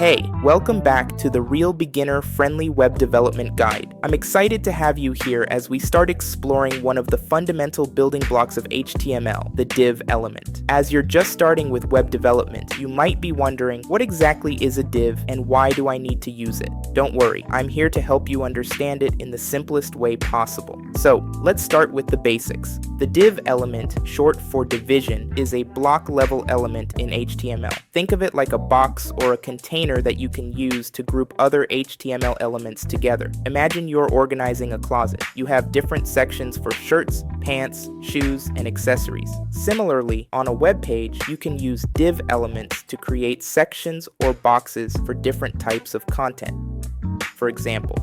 Hey, welcome back to the Real Beginner Friendly Web Development Guide. I'm excited to have you here as we start exploring one of the fundamental building blocks of HTML, the div element. As you're just starting with web development, you might be wondering, what exactly is a div and why do I need to use it? Don't worry, I'm here to help you understand it in the simplest way possible. So, let's start with the basics. The div element, short for division, is a block level element in HTML. Think of it like a box or a container that you can use to group other HTML elements together. Imagine you're organizing a closet. You have different sections for shirts, pants, shoes, and accessories. Similarly, on a web page, you can use div elements to create sections or boxes for different types of content. For example,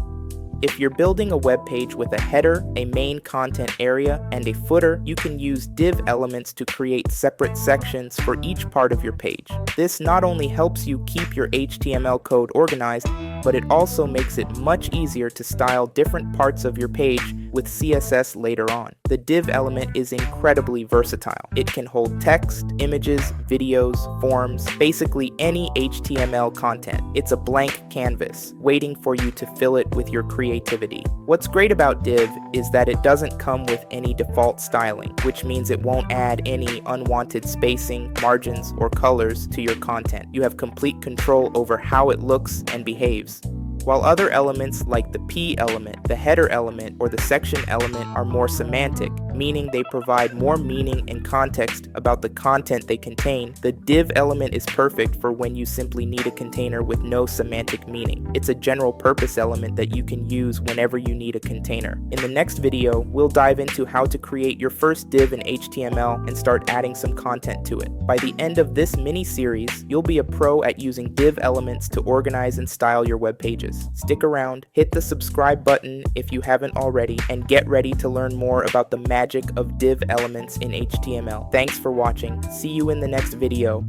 if you're building a web page with a header, a main content area, and a footer, you can use div elements to create separate sections for each part of your page. This not only helps you keep your HTML code organized, but it also makes it much easier to style different parts of your page with CSS later on. The div element is incredibly versatile. It can hold text, images, videos, forms, basically any HTML content. It's a blank canvas, waiting for you to fill it with your creativity. What's great about div is that it doesn't come with any default styling, which means it won't add any unwanted spacing, margins, or colors to your content. You have complete control over how it looks and behaves. While other elements like the P element, the header element, or the section element are more semantic, meaning they provide more meaning and context about the content they contain, the div element is perfect for when you simply need a container with no semantic meaning. It's a general purpose element that you can use whenever you need a container. In the next video, we'll dive into how to create your first div in HTML and start adding some content to it. By the end of this mini-series, you'll be a pro at using div elements to organize and style your web pages. Stick around, hit the subscribe button if you haven't already, and get ready to learn more about the magic of div elements in HTML. Thanks for watching. See you in the next video.